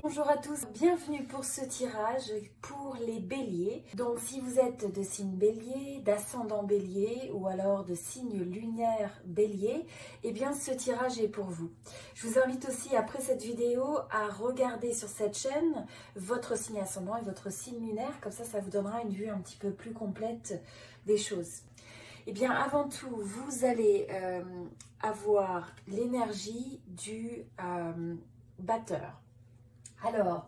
Bonjour à tous, bienvenue pour ce tirage pour les béliers. Donc si vous êtes de signe bélier, d'ascendant bélier ou alors de signe lunaire bélier, eh bien ce tirage est pour vous. Je vous invite aussi après cette vidéo à regarder sur cette chaîne votre signe ascendant et votre signe lunaire, comme ça vous donnera une vue un petit peu plus complète des choses. Eh bien avant tout, vous allez avoir l'énergie du batteur. Alors,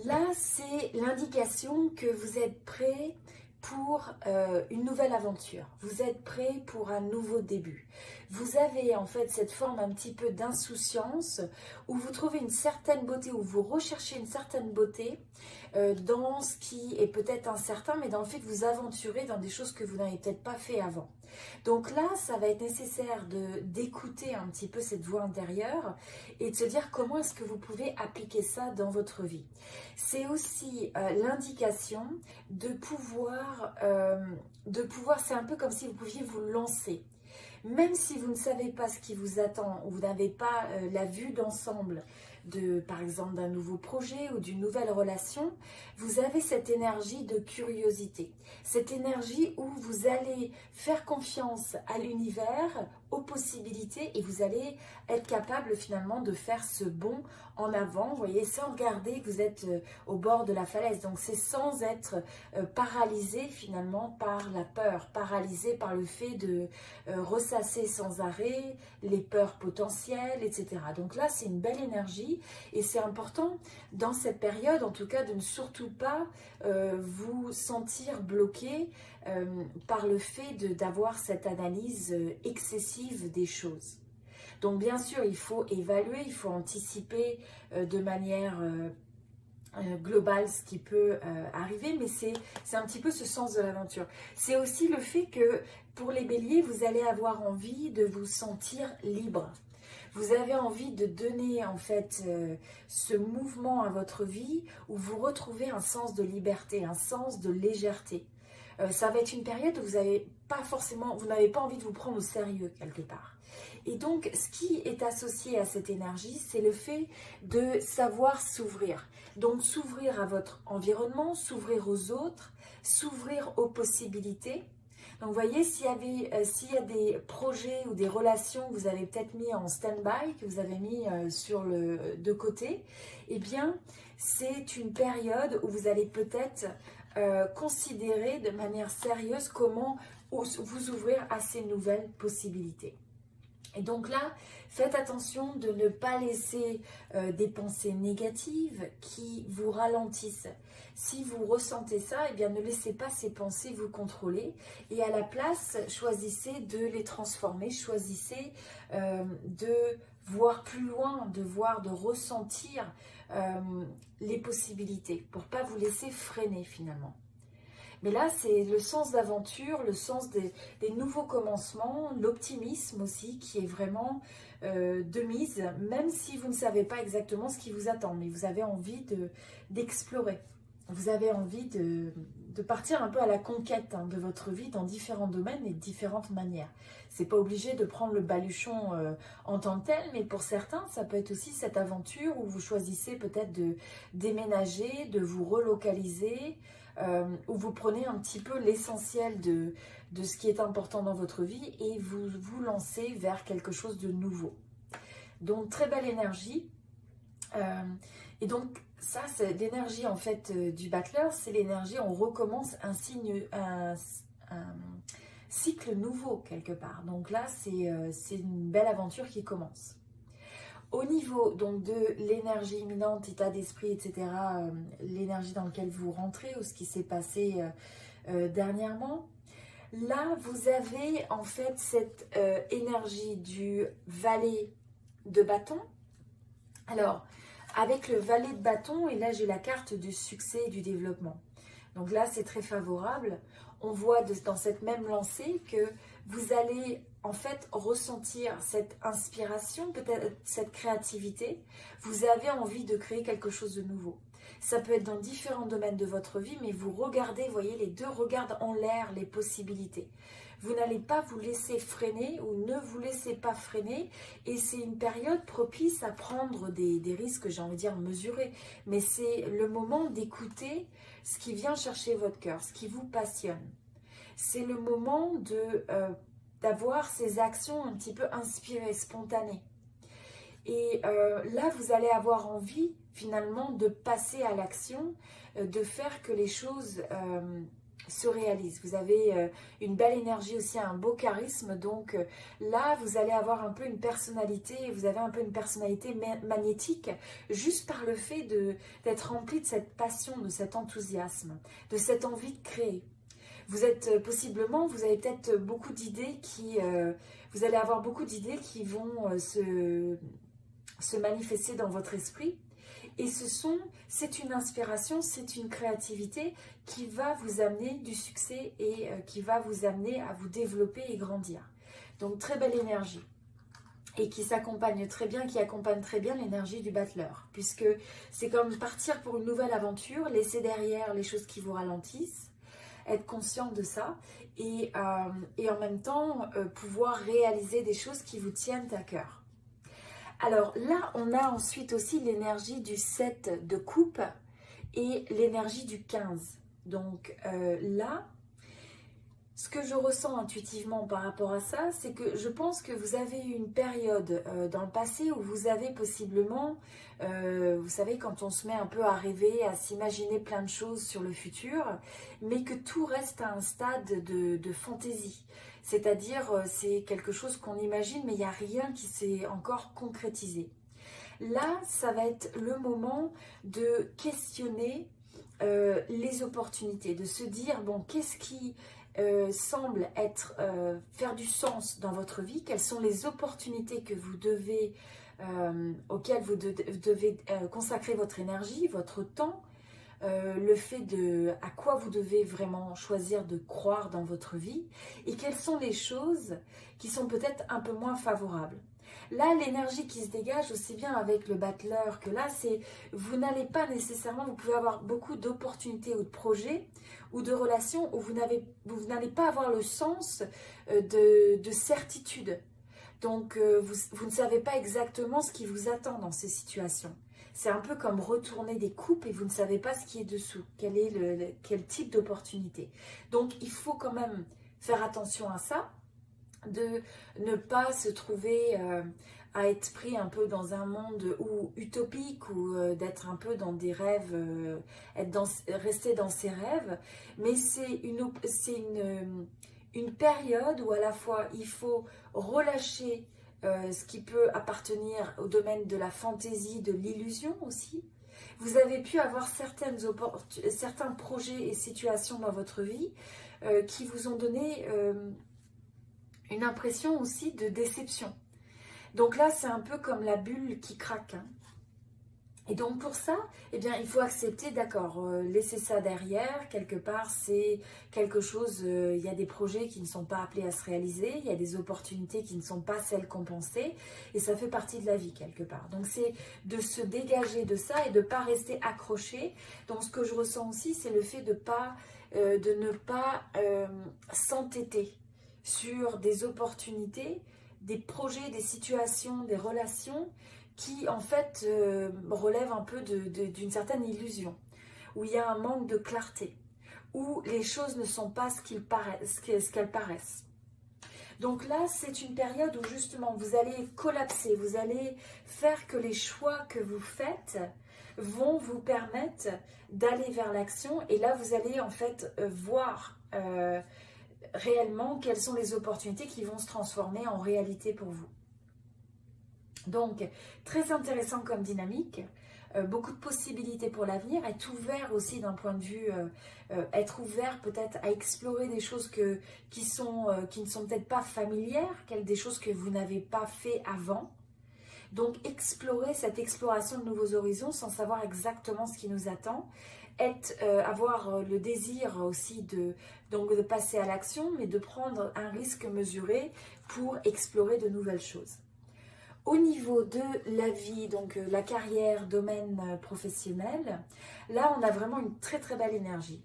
là, c'est l'indication que vous êtes prêt pour une nouvelle aventure. Vous êtes prêt pour un nouveau début. Vous avez en fait cette forme un petit peu d'insouciance où vous trouvez une certaine beauté, où vous recherchez une certaine beauté dans ce qui est peut-être incertain, mais dans le fait que vous aventurez dans des choses que vous n'avez peut-être pas fait avant. Donc là, ça va être nécessaire d'écouter un petit peu cette voix intérieure et de se dire comment est-ce que vous pouvez appliquer ça dans votre vie. C'est aussi l'indication de pouvoir, c'est un peu comme si vous pouviez vous lancer. Même si vous ne savez pas ce qui vous attend, ou vous n'avez pas la vue d'ensemble par exemple, d'un nouveau projet ou d'une nouvelle relation, vous avez cette énergie de curiosité. Cette énergie où vous allez faire confiance à l'univers, aux possibilités, et vous allez être capable finalement de faire ce bond en avant, vous voyez, sans regarder que vous êtes au bord de la falaise. Donc c'est sans être paralysé finalement par la peur, paralysé par le fait de ressasser sans arrêt les peurs potentielles, etc. Donc là, c'est une belle énergie et c'est important dans cette période, en tout cas, de ne surtout pas vous sentir bloqué par le fait d'avoir cette analyse excessive des choses. Donc bien sûr, il faut évaluer, il faut anticiper de manière globale ce qui peut arriver, mais c'est un petit peu ce sens de l'aventure. C'est aussi le fait que pour les béliers, vous allez avoir envie de vous sentir libre. Vous avez envie de donner en fait ce mouvement à votre vie où vous retrouvez un sens de liberté, un sens de légèreté. Ça va être une période où vous n'avez pas envie de vous prendre au sérieux quelque part. Et donc, ce qui est associé à cette énergie, c'est le fait de savoir s'ouvrir. Donc, s'ouvrir à votre environnement, s'ouvrir aux autres, s'ouvrir aux possibilités. Donc, vous voyez, s'il y a des projets ou des relations que vous avez peut-être mis en stand-by, que vous avez mis de côté, eh bien, c'est une période où vous allez peut-être considérer de manière sérieuse comment vous ouvrir à ces nouvelles possibilités. Et donc là, faites attention de ne pas laisser des pensées négatives qui vous ralentissent. Si vous ressentez ça, eh bien ne laissez pas ces pensées vous contrôler et à la place, choisissez de les transformer, choisissez de voir plus loin, de ressentir les possibilités pour ne pas vous laisser freiner finalement. Mais là, c'est le sens d'aventure, le sens des nouveaux commencements, l'optimisme aussi qui est vraiment de mise, même si vous ne savez pas exactement ce qui vous attend, mais vous avez envie d'explorer. Vous avez envie de partir un peu à la conquête de votre vie dans différents domaines et de différentes manières. C'est pas obligé de prendre le baluchon en tant que tel, mais pour certains, ça peut être aussi cette aventure où vous choisissez peut-être de déménager, de vous relocaliser, où vous prenez un petit peu l'essentiel de ce qui est important dans votre vie et vous vous lancez vers quelque chose de nouveau. Donc, très belle énergie. Et donc, ça, c'est l'énergie en fait du battleur, c'est l'énergie, on recommence un cycle nouveau quelque part. Donc là, c'est une belle aventure qui commence. Au niveau donc de l'énergie imminente, état d'esprit, etc., l'énergie dans laquelle vous rentrez ou ce qui s'est passé dernièrement, là vous avez en fait cette énergie du valet de bâton. Alors, avec le valet de bâton, et là j'ai la carte du succès et du développement. Donc là c'est très favorable. On voit dans cette même lancée que vous allez en fait ressentir cette inspiration, peut-être cette créativité. Vous avez envie de créer quelque chose de nouveau. Ça peut être dans différents domaines de votre vie, mais vous regardez, vous voyez, les deux regardent en l'air les possibilités. Vous n'allez pas vous laisser freiner ou ne vous laissez pas freiner. Et c'est une période propice à prendre des risques, j'ai envie de dire mesurés. Mais c'est le moment d'écouter ce qui vient chercher votre cœur, ce qui vous passionne. C'est le moment d'avoir ces actions un petit peu inspirées, spontanées. Et là, vous allez avoir envie finalement de passer à l'action, de faire que les choses se réalisent. Vous avez une belle énergie aussi, un beau charisme. Donc là, vous allez avoir un peu une personnalité, vous avez un peu une personnalité magnétique, juste par le fait d'être rempli de cette passion, de cet enthousiasme, de cette envie de créer. Vous êtes possiblement, vous avez peut-être beaucoup d'idées vous allez avoir beaucoup d'idées qui vont se manifester dans votre esprit. Et c'est une inspiration, c'est une créativité qui va vous amener du succès et qui va vous amener à vous développer et grandir. Donc très belle énergie. Et qui s'accompagne très bien, qui accompagne très bien l'énergie du battleur. Puisque c'est comme partir pour une nouvelle aventure, laisser derrière les choses qui vous ralentissent, être conscient de ça et en même temps pouvoir réaliser des choses qui vous tiennent à cœur. Alors là, on a ensuite aussi l'énergie du 7 de coupe et l'énergie du 15. Donc là, ce que je ressens intuitivement par rapport à ça, c'est que je pense que vous avez eu une période dans le passé où vous avez possiblement, vous savez, quand on se met un peu à rêver, à s'imaginer plein de choses sur le futur, mais que tout reste à un stade de fantaisie. C'est-à-dire, c'est quelque chose qu'on imagine, mais il n'y a rien qui s'est encore concrétisé. Là, ça va être le moment de questionner les opportunités, de se dire, bon, qu'est-ce qui semble faire du sens dans votre vie, quelles sont les opportunités que vous devez, auxquelles vous devez consacrer votre énergie, votre temps, le fait à quoi vous devez vraiment choisir de croire dans votre vie et quelles sont les choses qui sont peut-être un peu moins favorables. Là, l'énergie qui se dégage aussi bien avec le battleur que là, c'est vous n'allez pas nécessairement, vous pouvez avoir beaucoup d'opportunités ou de projets ou de relations où vous n'allez pas avoir le sens de certitude. Donc, vous ne savez pas exactement ce qui vous attend dans ces situations. C'est un peu comme retourner des coupes et vous ne savez pas ce qui est dessous, quel type d'opportunité. Donc, il faut quand même faire attention à ça, de ne pas se trouver à être pris un peu dans un monde utopique ou d'être un peu dans des rêves, rester dans ses rêves. Mais c'est une période où à la fois il faut relâcher ce qui peut appartenir au domaine de la fantaisie, de l'illusion aussi. Vous avez pu avoir certains projets et situations dans votre vie qui vous ont donné une impression aussi de déception. Donc là, c'est un peu comme la bulle qui craque. Hein. Et donc pour ça, eh bien, il faut accepter, d'accord, laisser ça derrière, quelque part, c'est quelque chose, il y a des projets qui ne sont pas appelés à se réaliser, il y a des opportunités qui ne sont pas celles qu'on pensait, et ça fait partie de la vie, quelque part. Donc c'est de se dégager de ça et de ne pas rester accroché. Donc ce que je ressens aussi, c'est le fait de ne pas s'entêter sur des opportunités, des projets, des situations, des relations qui en fait relèvent un peu d'une certaine illusion, où il y a un manque de clarté, où les choses ne sont pas ce qu'elles paraissent. Donc là, c'est une période où justement vous allez collapser, vous allez faire que les choix que vous faites vont vous permettre d'aller vers l'action, et là vous allez en fait voir réellement quelles sont les opportunités qui vont se transformer en réalité pour vous. Donc, très intéressant comme dynamique, beaucoup de possibilités pour l'avenir, être ouvert aussi d'un point de vue, être ouvert peut-être à explorer des choses qui ne sont peut-être pas familières, des choses que vous n'avez pas fait avant. Donc, explorer cette exploration de nouveaux horizons sans savoir exactement ce qui nous attend, avoir le désir aussi de passer à l'action, mais de prendre un risque mesuré pour explorer de nouvelles choses. Au niveau de la vie, donc la carrière, domaine professionnel, là on a vraiment une très très belle énergie.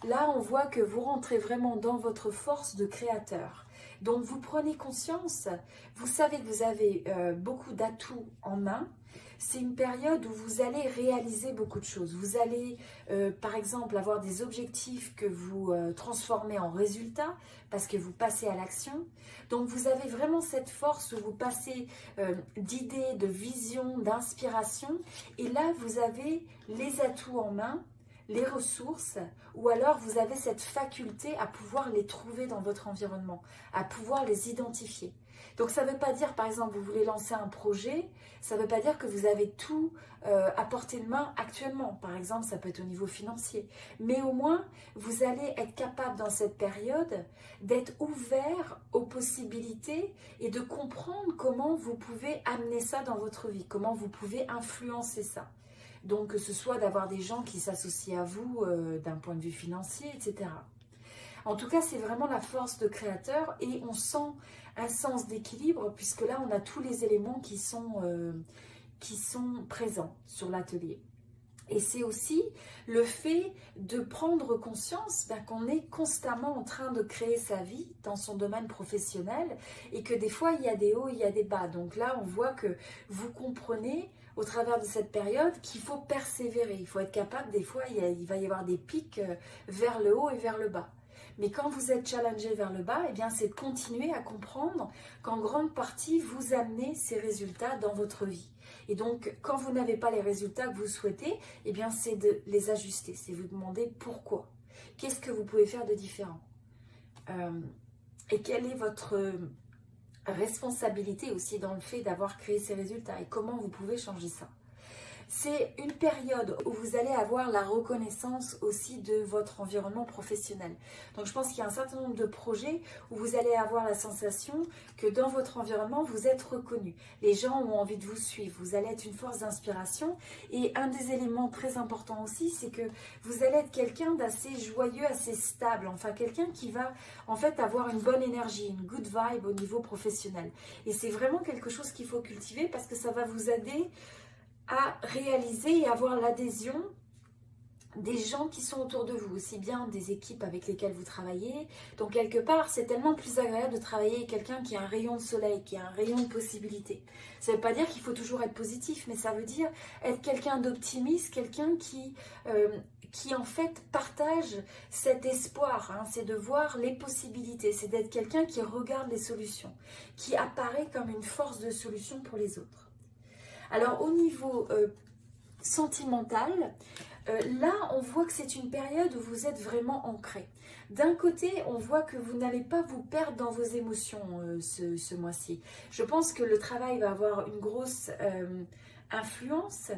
Là, on voit que vous rentrez vraiment dans votre force de créateur. Donc, vous prenez conscience, vous savez que vous avez beaucoup d'atouts en main. C'est une période où vous allez réaliser beaucoup de choses. Vous allez, par exemple, avoir des objectifs que vous transformez en résultats parce que vous passez à l'action. Donc, vous avez vraiment cette force où vous passez d'idées, de visions, d'inspiration. Et là, vous avez les atouts en main, les ressources, ou alors vous avez cette faculté à pouvoir les trouver dans votre environnement, à pouvoir les identifier. Donc ça ne veut pas dire, par exemple, vous voulez lancer un projet, ça ne veut pas dire que vous avez tout à portée de main actuellement. Par exemple, ça peut être au niveau financier. Mais au moins, vous allez être capable dans cette période d'être ouvert aux possibilités et de comprendre comment vous pouvez amener ça dans votre vie, comment vous pouvez influencer ça. Donc, que ce soit d'avoir des gens qui s'associent à vous d'un point de vue financier, etc. En tout cas, c'est vraiment la force de créateur et on sent un sens d'équilibre puisque là, on a tous les éléments qui sont présents sur l'atelier. Et c'est aussi le fait de prendre conscience qu'on est constamment en train de créer sa vie dans son domaine professionnel et que des fois, il y a des hauts, il y a des bas. Donc là, on voit que vous comprenez au travers de cette période qu'il faut persévérer. Il faut être capable, des fois, il va y avoir des pics vers le haut et vers le bas. Mais quand vous êtes challengé vers le bas, eh bien, c'est de continuer à comprendre qu'en grande partie, vous amenez ces résultats dans votre vie. Et donc, quand vous n'avez pas les résultats que vous souhaitez, eh bien, c'est de les ajuster. C'est vous demander pourquoi. Qu'est-ce que vous pouvez faire de différent et quelle est votre responsabilité aussi dans le fait d'avoir créé ces résultats et comment vous pouvez changer ça. C'est une période où vous allez avoir la reconnaissance aussi de votre environnement professionnel. Donc je pense qu'il y a un certain nombre de projets où vous allez avoir la sensation que dans votre environnement, vous êtes reconnu. Les gens ont envie de vous suivre, vous allez être une force d'inspiration. Et un des éléments très importants aussi, c'est que vous allez être quelqu'un d'assez joyeux, assez stable. Enfin, quelqu'un qui va en fait avoir une bonne énergie, une good vibe au niveau professionnel. Et c'est vraiment quelque chose qu'il faut cultiver parce que ça va vous aider à réaliser et avoir l'adhésion des gens qui sont autour de vous, aussi bien des équipes avec lesquelles vous travaillez. Donc quelque part, c'est tellement plus agréable de travailler avec quelqu'un qui a un rayon de soleil, qui a un rayon de possibilités. Ça ne veut pas dire qu'il faut toujours être positif, mais ça veut dire être quelqu'un d'optimiste, quelqu'un qui en fait partage cet espoir, hein. C'est de voir les possibilités, c'est d'être quelqu'un qui regarde les solutions, qui apparaît comme une force de solution pour les autres. Alors au niveau sentimental, là on voit que c'est une période où vous êtes vraiment ancré. D'un côté, on voit que vous n'allez pas vous perdre dans vos émotions ce mois-ci. Je pense que le travail va avoir une grosse influence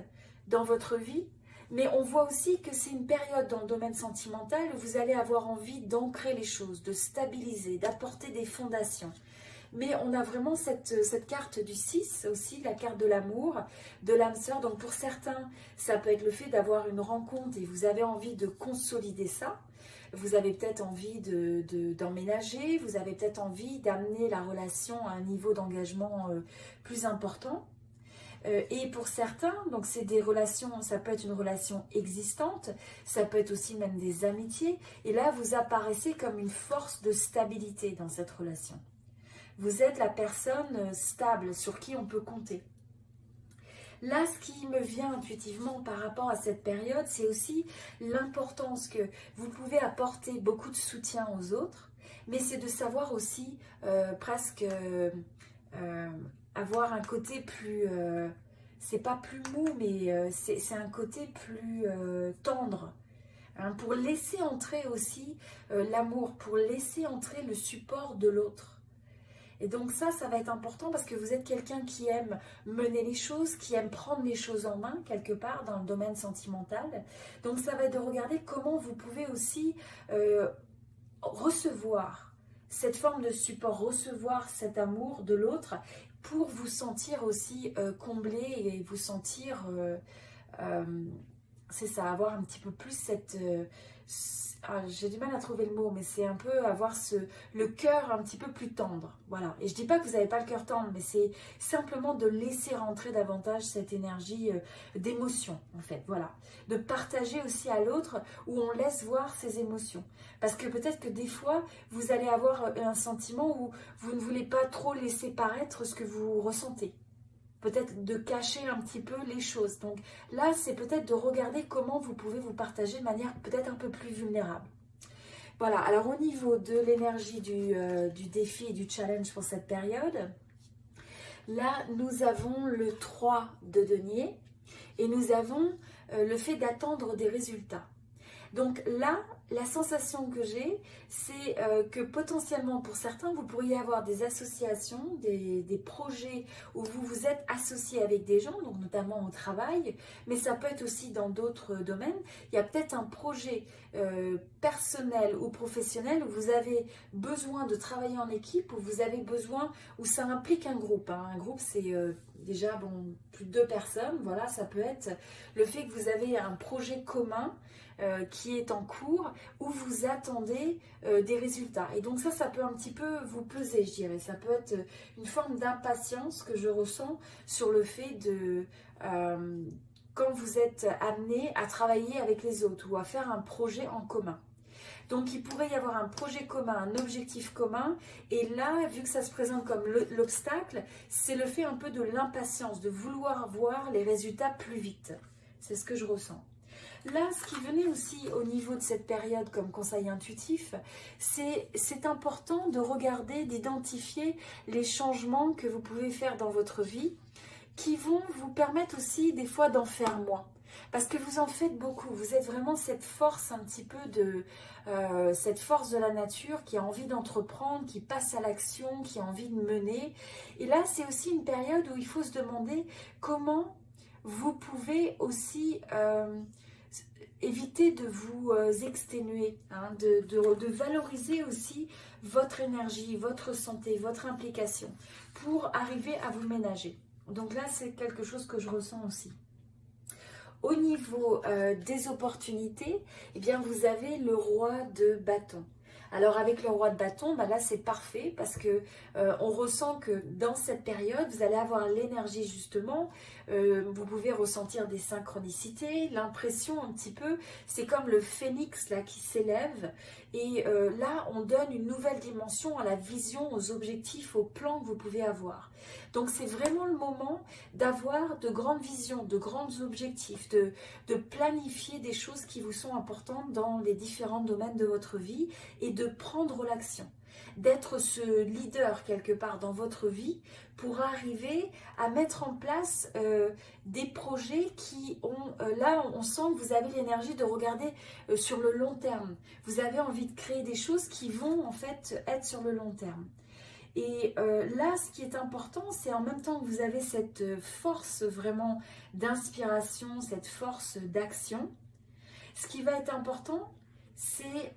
dans votre vie, mais on voit aussi que c'est une période dans le domaine sentimental où vous allez avoir envie d'ancrer les choses, de stabiliser, d'apporter des fondations. Mais on a vraiment cette carte du 6 aussi, la carte de l'amour, de l'âme sœur. Donc pour certains, ça peut être le fait d'avoir une rencontre et vous avez envie de consolider ça. Vous avez peut-être envie d'emménager, vous avez peut-être envie d'amener la relation à un niveau d'engagement plus important. Et pour certains, donc c'est des relations, ça peut être une relation existante, ça peut être aussi même des amitiés. Et là, vous apparaissez comme une force de stabilité dans cette relation. Vous êtes la personne stable sur qui on peut compter. Là, ce qui me vient intuitivement par rapport à cette période, c'est aussi l'importance que vous pouvez apporter beaucoup de soutien aux autres, mais c'est de savoir aussi presque avoir un côté plus... c'est pas plus mou, mais c'est un côté plus tendre. Hein, pour laisser entrer aussi l'amour, pour laisser entrer le support de l'autre. Et donc ça va être important parce que vous êtes quelqu'un qui aime mener les choses, qui aime prendre les choses en main quelque part dans le domaine sentimental. Donc ça va être de regarder comment vous pouvez aussi recevoir cette forme de support, recevoir cet amour de l'autre pour vous sentir aussi comblé et vous sentir c'est ça, avoir un petit peu plus cette... j'ai du mal à trouver le mot, mais c'est un peu avoir le cœur un petit peu plus tendre. Voilà. Et je dis pas que vous n'avez pas le cœur tendre, mais c'est simplement de laisser rentrer davantage cette énergie d'émotion, en fait. Voilà. De partager aussi à l'autre où on laisse voir ses émotions. Parce que peut-être que des fois, vous allez avoir un sentiment où vous ne voulez pas trop laisser paraître ce que vous ressentez. Peut-être de cacher un petit peu les choses. Donc là, c'est peut-être de regarder comment vous pouvez vous partager de manière peut-être un peu plus vulnérable. Voilà, alors au niveau de l'énergie du défi et du challenge pour cette période, là, nous avons le 3 de denier et nous avons le fait d'attendre des résultats. Donc là, la sensation que j'ai, c'est que potentiellement pour certains, vous pourriez avoir des associations, des projets où vous vous êtes associé avec des gens, donc notamment au travail, mais ça peut être aussi dans d'autres domaines. Il y a peut-être un projet personnel ou professionnel où vous avez besoin de travailler en équipe, où vous avez besoin, où ça implique un groupe. Hein. Un groupe, c'est déjà plus de 2 personnes. Voilà, ça peut être le fait que vous avez un projet commun qui est en cours, où vous attendez des résultats. Et donc ça peut un petit peu vous peser, je dirais. Ça peut être une forme d'impatience que je ressens sur le fait de... quand vous êtes amené à travailler avec les autres ou à faire un projet en commun. Donc il pourrait y avoir un projet commun, un objectif commun, et là, vu que ça se présente comme l'obstacle, c'est le fait un peu de l'impatience, de vouloir voir les résultats plus vite. C'est ce que je ressens. Là, ce qui venait aussi au niveau de cette période comme conseil intuitif, c'est important de regarder, d'identifier les changements que vous pouvez faire dans votre vie qui vont vous permettre aussi des fois d'en faire moins. Parce que vous en faites beaucoup, vous êtes vraiment cette force un petit peu cette force de la nature qui a envie d'entreprendre, qui passe à l'action, qui a envie de mener. Et là, c'est aussi une période où il faut se demander comment vous pouvez aussi... évitez de vous exténuer, hein, de valoriser aussi votre énergie, votre santé, votre implication pour arriver à vous ménager. Donc là, c'est quelque chose que je ressens aussi. Au niveau des opportunités, eh bien, vous avez le roi de bâton. Alors avec le roi de bâton, bah là c'est parfait parce que on ressent que dans cette période, vous allez avoir l'énergie justement, vous pouvez ressentir des synchronicités, l'impression un petit peu, c'est comme le phénix là qui s'élève et là on donne une nouvelle dimension à la vision, aux objectifs, aux plans que vous pouvez avoir. Donc c'est vraiment le moment d'avoir de grandes visions, de grands objectifs, de planifier des choses qui vous sont importantes dans les différents domaines de votre vie et de prendre l'action, d'être ce leader quelque part dans votre vie pour arriver à mettre en place des projets qui ont, là on sent que vous avez l'énergie de regarder sur le long terme. Vous avez envie de créer des choses qui vont en fait être sur le long terme. Et là, ce qui est important, c'est en même temps que vous avez cette force vraiment d'inspiration, cette force d'action, ce qui va être important, c'est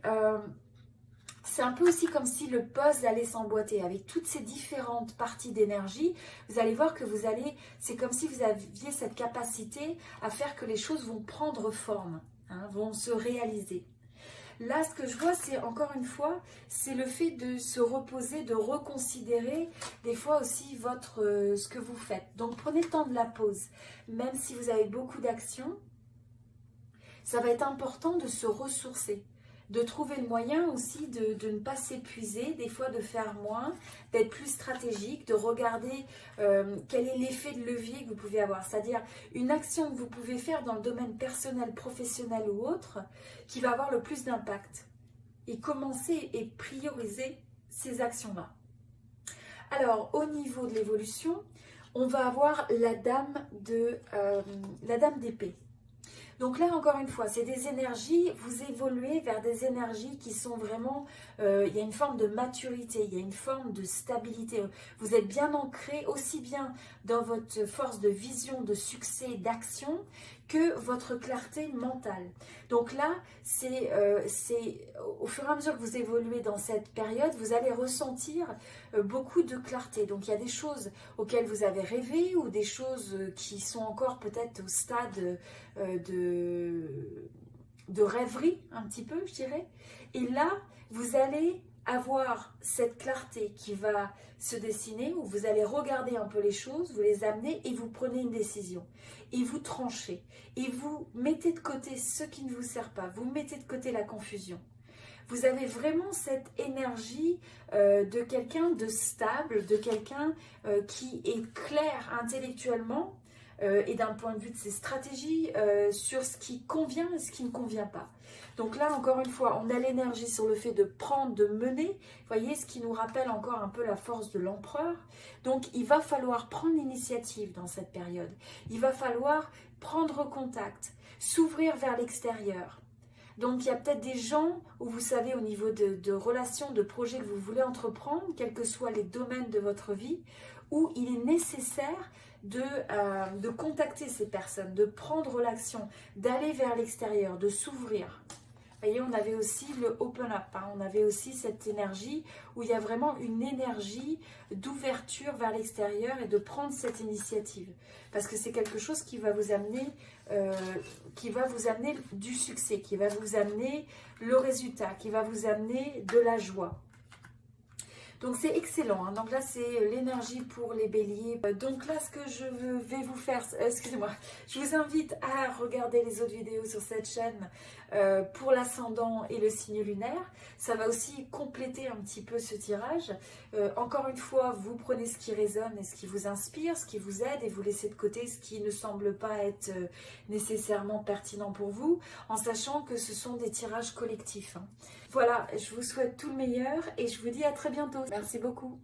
un peu aussi comme si le puzzle allait s'emboîter avec toutes ces différentes parties d'énergie. Vous allez voir que c'est comme si vous aviez cette capacité à faire que les choses vont prendre forme, hein, vont se réaliser. Là, ce que je vois, c'est encore une fois, c'est le fait de se reposer, de reconsidérer des fois aussi ce que vous faites. Donc, prenez le temps de la pause. Même si vous avez beaucoup d'actions, ça va être important de se ressourcer, de trouver le moyen aussi de ne pas s'épuiser, des fois de faire moins, d'être plus stratégique, de regarder quel est l'effet de levier que vous pouvez avoir. C'est-à-dire une action que vous pouvez faire dans le domaine personnel, professionnel ou autre, qui va avoir le plus d'impact. Et commencer et prioriser ces actions-là. Alors, au niveau de l'évolution, on va avoir la dame d'épée. Donc là, encore une fois, c'est des énergies, vous évoluez vers des énergies qui sont vraiment, il y a une forme de maturité, il y a une forme de stabilité. Vous êtes bien ancré aussi bien dans votre force de vision, de succès, d'action, que votre clarté mentale. Donc là, c'est au fur et à mesure que vous évoluez dans cette période, vous allez ressentir beaucoup de clarté. Donc il y a des choses auxquelles vous avez rêvé ou des choses qui sont encore peut-être au stade de rêverie, un petit peu, je dirais. Et là, vous allez avoir cette clarté qui va se dessiner, où vous allez regarder un peu les choses, vous les amenez et vous prenez une décision. Et vous tranchez. Et vous mettez de côté ce qui ne vous sert pas. Vous mettez de côté la confusion. Vous avez vraiment cette énergie de quelqu'un de stable, de quelqu'un qui est clair intellectuellement et d'un point de vue de ses stratégies sur ce qui convient et ce qui ne convient pas. Donc là, encore une fois, on a l'énergie sur le fait de prendre, de mener. Vous voyez, ce qui nous rappelle encore un peu la force de l'empereur. Donc, il va falloir prendre l'initiative dans cette période. Il va falloir prendre contact, s'ouvrir vers l'extérieur. Donc, il y a peut-être des gens où vous savez, au niveau de relations, de projets que vous voulez entreprendre, quels que soient les domaines de votre vie, où il est nécessaire de contacter ces personnes, de prendre l'action, d'aller vers l'extérieur, de s'ouvrir. Vous voyez, on avait aussi le open up, hein, on avait aussi cette énergie où il y a vraiment une énergie d'ouverture vers l'extérieur et de prendre cette initiative. Parce que c'est quelque chose qui va vous amener du succès, qui va vous amener le résultat, qui va vous amener de la joie. Donc c'est excellent, hein. Donc là c'est l'énergie pour les béliers. Donc là ce que je vais vous faire, excusez-moi, je vous invite à regarder les autres vidéos sur cette chaîne pour l'ascendant et le signe lunaire. Ça va aussi compléter un petit peu ce tirage. Encore une fois, vous prenez ce qui résonne et ce qui vous inspire, ce qui vous aide et vous laissez de côté ce qui ne semble pas être nécessairement pertinent pour vous, en sachant que ce sont des tirages collectifs, hein. Voilà, je vous souhaite tout le meilleur et je vous dis à très bientôt. Merci beaucoup.